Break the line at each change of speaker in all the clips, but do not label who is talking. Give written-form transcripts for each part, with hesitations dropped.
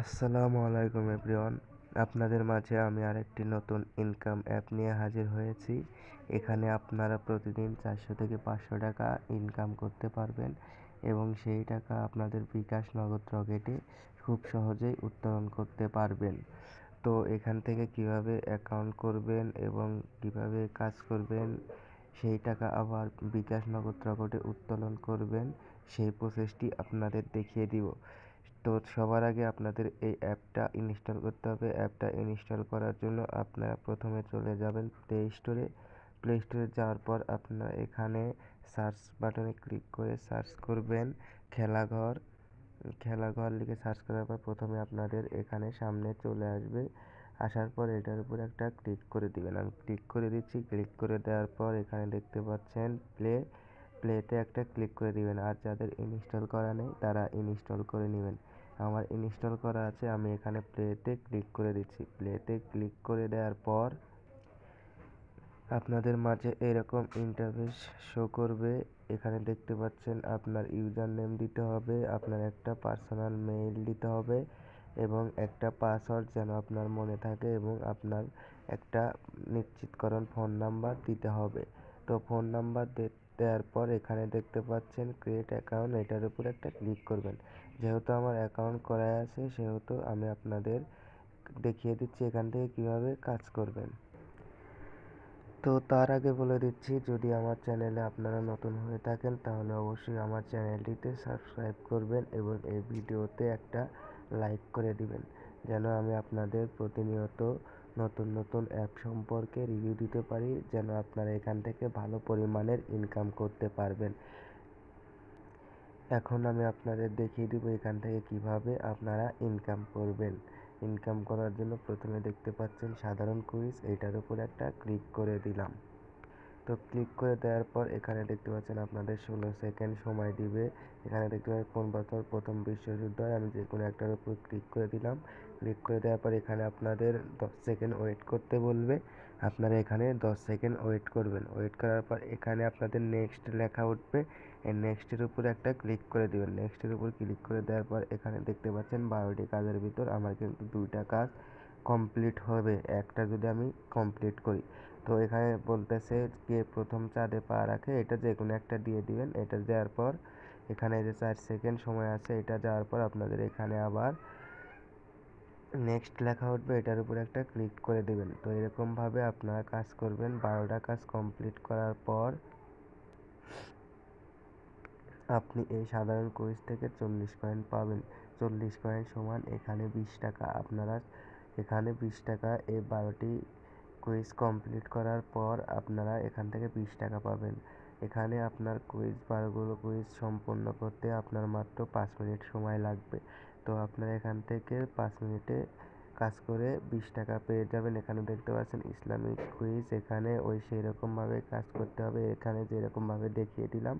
আসসালামু আলাইকুম এভরিওয়ান। আপনাদের মাঝে আমি আরেকটি নতুন ইনকাম অ্যাপ নিয়ে হাজির হয়েছি। এখানে আপনারা প্রতিদিন 400 থেকে 500 টাকা ইনকাম করতে পারবেন এবং সেই টাকা আপনাদের বিকাশ নগদ রকেটে খুব সহজেই উত্তোলন করতে পারবেন। তো এখান থেকে কিভাবে অ্যাকাউন্ট করবেন এবং কিভাবে কাজ করবেন, সেই টাকা আবার বিকাশ নগদ রকেটে উত্তোলন করবেন, সেই প্রসেসটি আপনাদের দেখিয়ে দিব। তো সবার আগে আপনাদের এই অ্যাপটা ইনস্টল করতে হবে। অ্যাপটা ইনস্টল করার জন্য আপনারা প্রথমে চলে যাবেন প্লে স্টোরে যাওয়ার পর আপনারা এখানে সার্চ বাটনে ক্লিক করে সার্চ করবেন খেলাঘর। খেলাঘর লিখে সার্চ করার পর প্রথমে আপনাদের এখানে সামনে চলে আসবে। আসার পর এটার উপর একটা ক্লিক করে দিবেন। আমি ক্লিক করে দিচ্ছি। ক্লিক করে দেওয়ার পর এখানে দেখতে পাচ্ছেন প্লেতে একটা ক্লিক করে দিবেন। আর যাদের ইনস্টল করা নেই তারা ইনস্টল করে নেবেন। আমার ইনস্টল করা আছে, আমি এখানে প্লেতে ক্লিক করে দিচ্ছি। প্লেতে ক্লিক করে দেওয়ার পর আপনাদের মাঝে এরকম ইন্টারফেস শো করবে। এখানে দেখতে পাচ্ছেন আপনার ইউজার নেম দিতে হবে, আপনার একটা পার্সোনাল মেইল দিতে হবে এবং একটা পাসওয়ার্ড যেন আপনার মনে থাকে এবং আপনার একটা নিশ্চিতকরণ ফোন নাম্বার দিতে হবে। তো ফোন নাম্বার দেওয়ার পর এখানে দেখতে পাচ্ছেন ক্রিয়েট অ্যাকাউন্ট, এটার উপর একটা ক্লিক করবেন। যেহেতু আমার অ্যাকাউন্ট করা আছে সেহেতু আমি আপনাদের দেখিয়ে দিচ্ছি এখান থেকে কিভাবে কাজ করবেন। তো তার আগে বলে দিচ্ছি, যদি আমার চ্যানেলে আপনারা নতুন হয়ে থাকেন তাহলে অবশ্যই আমার চ্যানেলটিতে সাবস্ক্রাইব করবেন এবং এই ভিডিওতে একটা লাইক করে দিবেন, যেন আমি আপনাদের প্রতিনিয়ত নতুন নতুন অ্যাপ সম্পর্কে রিভিউ দিতে পারি, যেন আপনারা এখান থেকে ভালো পরিমাণের ইনকাম করতে পারবেন। এখন আমি আপনাদের দেখিয়ে দিব এখান থেকে কিভাবে আপনারা ইনকাম করবেন। ইনকাম করার জন্য প্রথমে দেখতে পাচ্ছেন সাধারণ কুইজ, এইটার উপর একটা ক্লিক করে দিলাম। তো ক্লিক করে দেওয়ার পর এখানে দেখতে পাচ্ছেন আপনাদের 16 সেকেন্ড সময় দিবে। এখানে দেখতে পাচ্ছেন কোন বছর প্রথম বিশ্বযুদ্ধ হয়, আমি যে কোনো একটার উপর ক্লিক করে দিলাম। ক্লিক করে দেওয়ার পর এখানে আপনাদের 10 সেকেন্ড ওয়েট করতে বলবে। আপনারা এখানে 10 সেকেন্ড ওয়েট করবেন। ওয়েট করার পর এখানে আপনাদের নেক্সট লেখা উঠবে, এই নেক্সটের উপর একটা ক্লিক করে দেবেন। নেক্সটের উপর ক্লিক করে দেওয়ার পর এখানে দেখতে পাচ্ছেন 12টি কাজের ভিতর আমার কিন্তু 2টা কাজ কমপ্লিট হবে, একটা যদি আমি কমপ্লিট করি। তো এখানে বলতেছে কে প্রথম চাঁদে পা রাখে, এটা যে কোনো একটা দিয়ে দিবেন। এটা দেওয়ার পর এখানে যে 4 সেকেন্ড সময় আছে, এটা যাওয়ার পর আপনাদের এখানে আবার নেক্সট লেখা উঠবে, এটার উপর একটা ক্লিক করে দেবেন। তো এরকমভাবে আপনারা কাজ করবেন। 12টা কাজ কমপ্লিট করার পর আপনি এই সাধারণ কুইজ থেকে 40 কয়েন পাবেন। 40 কয়েন সমান এখানে 20 টাকা। আপনারা এখানে 20 টাকা, এই 12টি কুইজ কমপ্লিট করার পর আপনারা এখান থেকে 20 টাকা পাবেন। এখানে আপনার 12গুলো কুইজ সম্পন্ন করতে আপনার মাত্র 5 মিনিট সময় লাগবে। তো আপনারা এখান থেকে 5 মিনিটে কাজ করে 20 টাকা পেয়ে যাবেন। এখানে দেখতে পাচ্ছেন ইসলামিক কুইজ, এখানে ওই সেরকমভাবে কাজ করতে হবে। এখানে যেরকমভাবে দেখিয়ে দিলাম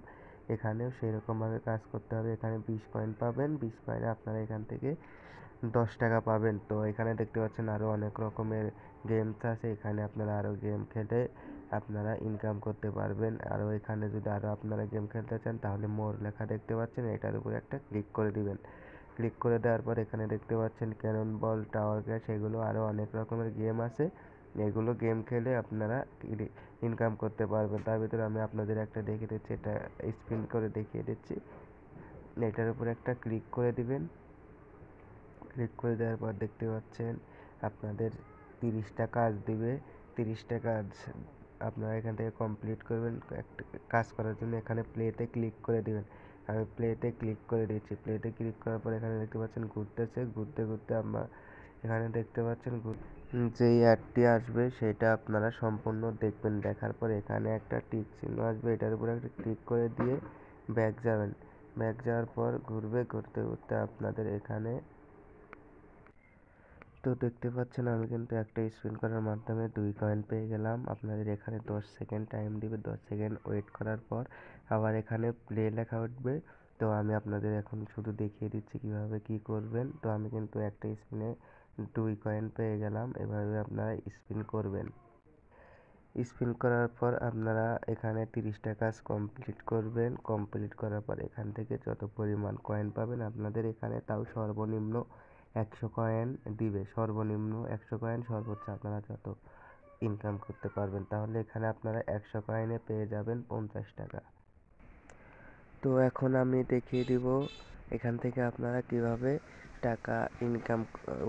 এখানেও সেরকমভাবে কাজ করতে হবে। এখানে 20 কয়েন পাবেন, 20 কয়েনে আপনারা এখান থেকে 10 টাকা পাবেন। তো এখানে দেখতে পাচ্ছেন আরও অনেক রকমের গেমস আছে, এখানে আপনারা আরও গেম খেলে আপনারা ইনকাম করতে পারবেন। আরও এখানে যদি আরও আপনারা গেম খেলতে চান তাহলে মোর লেখা দেখতে পাচ্ছেন, এটার উপর একটা ক্লিক করে দিবেন। ক্লিক করে দেওয়ার পর এখানে দেখতে পাচ্ছেন ক্যানন বল, টাওয়ার ক্র্যাশ, এগুলো আরও অনেক রকমের গেম আছে। এগুলো গেম খেলে আপনারা ইনকাম করতে পারবেন। তার ভিতরে আমি আপনাদের একটা দেখিয়ে দিচ্ছি, এটা স্পিন করে দেখিয়ে দিচ্ছি। এটার উপর একটা ক্লিক করে দিবেন। ক্লিক করে দেওয়ার পর দেখতে পাচ্ছেন আপনাদের 30টা কাজ দিবে। 30টা কাজ আপনারা এখান থেকে কমপ্লিট করবেন। একটা কাজ করার জন্য এখানে প্লেতে ক্লিক করে দিবেন। আমি প্লেতে ক্লিক করে দিচ্ছি। প্লেতে ক্লিক করার পর এখানে দেখতে পাচ্ছেন ঘুরতেছে, ঘুরতে ঘুরতে আমরা এখানে দেখতে পাচ্ছেন যেই অ্যাডটি আসবে সেটা আপনারা সম্পূর্ণ দেখবেন। দেখার পর এখানে একটা টিক চিহ্ন আসবে, এটার উপর একটা ক্লিক করে দিয়ে ব্যাক যাবেন। ব্যাক যাওয়ার পর ঘুরবে, ঘুরতে ঘুরতে আপনাদের এখানে তো দেখতে পাচ্ছেন আমি কিন্তু একটা স্পিন করার মাধ্যমে 2 কয়েন পেয়ে গেলাম। আপনাদের এখানে 10 সেকেন্ড টাইম দিবে, 10 সেকেন্ড ওয়েট করার পর আবার এখানে প্লে লেখা উঠবে। তো আমি আপনাদের এখন শুধু দেখিয়ে দিচ্ছি কিভাবে কি করবেন। তো আমি কিন্তু একটা স্পিনে 2 কয়েন পেয়ে গেলাম। এভাবে আপনারা স্পিন করবেন। স্পিন করার পর আপনারা এখানে 30টা কাজ কমপ্লিট করবেন। কমপ্লিট করার পর এখান থেকে যত পরিমাণ কয়েন পাবেন আপনাদের এখানে তাও সর্বনিম্ন 100 কয়েন দিবে, সর্বনিম্ন 100 কয়েন, সর্বোচ্চ আপনারা যত ইনকাম করতে পারবেন। তাহলে এখানে আপনারা 100 কয়েনে পেয়ে যাবেন 50 টাকা। তো এখন আমি দেখিয়ে দিব এখান থেকে আপনারা কিভাবে টাকা ইনকাম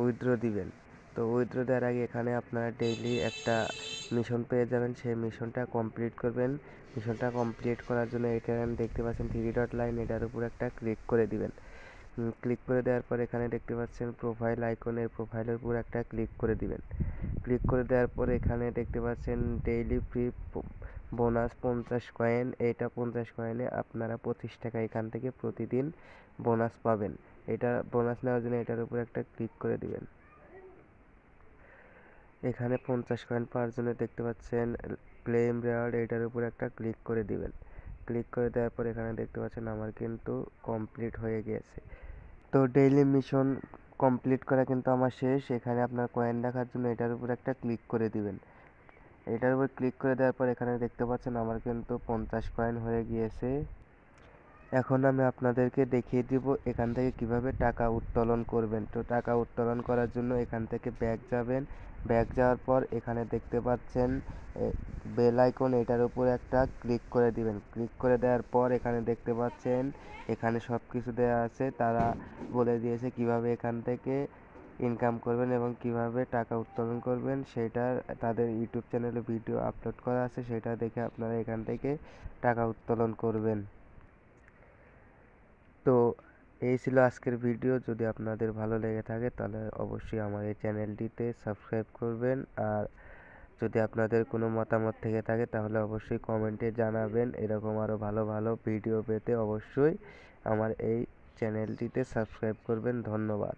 উইথড্র দিবেন। তো উইথড্র দেওয়ার আগে এখানে আপনারা ডেইলি একটা মিশন পেয়ে যাবেন, সেই মিশনটা কমপ্লিট করবেন। মিশনটা কমপ্লিট করার জন্য এখানে দেখতে পাচ্ছেন 3 ডট লাইন, এটার উপর একটা ক্লিক করে দিবেন। ক্লিক করে দেওয়ার পর এখানে দেখতে পাচ্ছেন প্রোফাইল আইকনের, প্রোফাইলের উপর একটা ক্লিক করে দিবেন। ক্লিক করে দেওয়ার পর এখানে দেখতে পাচ্ছেন ডেইলি ফ্রি বোনাস 50 কয়েন। এইটা 50 কয়েনে আপনারা 25 টাকা এখান থেকে প্রতিদিন বোনাস পাবেন। এটা বোনাস নেওয়ার জন্য এটার উপর একটা ক্লিক করে দিবেন। এখানে 50 কয়েন পাওয়ার জন্য দেখতে পাচ্ছেন ক্লেম রেওয়ার্ড, এটার উপর একটা ক্লিক করে দিবেন। ক্লিক করে দেওয়ার পর এখানে দেখতে পাচ্ছেন আমার কিন্তু কমপ্লিট হয়ে গিয়েছে। তো ডেইলি মিশন কমপ্লিট করা কিন্তু আমার শেষ। এখানে আপনার কয়েন দেখার জন্য এটার উপর একটা ক্লিক করে দিবেন। এটার উপর ক্লিক করে দেওয়ার পর এখানে দেখতে পাচ্ছেন আমার কিন্তু 50 কয়েন হয়ে গিয়েছে। এখন আমি আপনাদেরকে দেখিয়ে দিব এখান থেকে কিভাবে টাকা উত্তোলন করবেন। তো টাকা উত্তোলন করার জন্য এখান থেকে ব্যাক যাবেন। ব্যাক যাওয়ার পর এখানে দেখতে পাচ্ছেন বেল আইকন, এটার উপর একটা ক্লিক করে দিবেন। ক্লিক করে দেওয়ার পর এখানে দেখতে পাচ্ছেন এখানে সব কিছু দেওয়া আছে, তারা বলে দিয়েছে কিভাবে এখান থেকে ইনকাম করবেন এবং কিভাবে টাকা উত্তোলন করবেন। সেটা তাদের ইউটিউব চ্যানেলে ভিডিও আপলোড করা আছে, সেটা দেখে আপনারা এখান থেকে টাকা উত্তোলন করবেন। তো এই ছিল আজকের ভিডিও। যদি আপনাদের ভালো লেগে থাকে তাহলে অবশ্যই আমার এই চ্যানেলটিতে সাবস্ক্রাইব করবেন। আর যদি আপনাদের কোনো মতামত থেকে থাকে তাহলে অবশ্যই কমেন্টে জানাবেন। এরকম আরও ভালো ভালো ভিডিও পেতে অবশ্যই আমার এই চ্যানেলটিতে সাবস্ক্রাইব করবেন। ধন্যবাদ।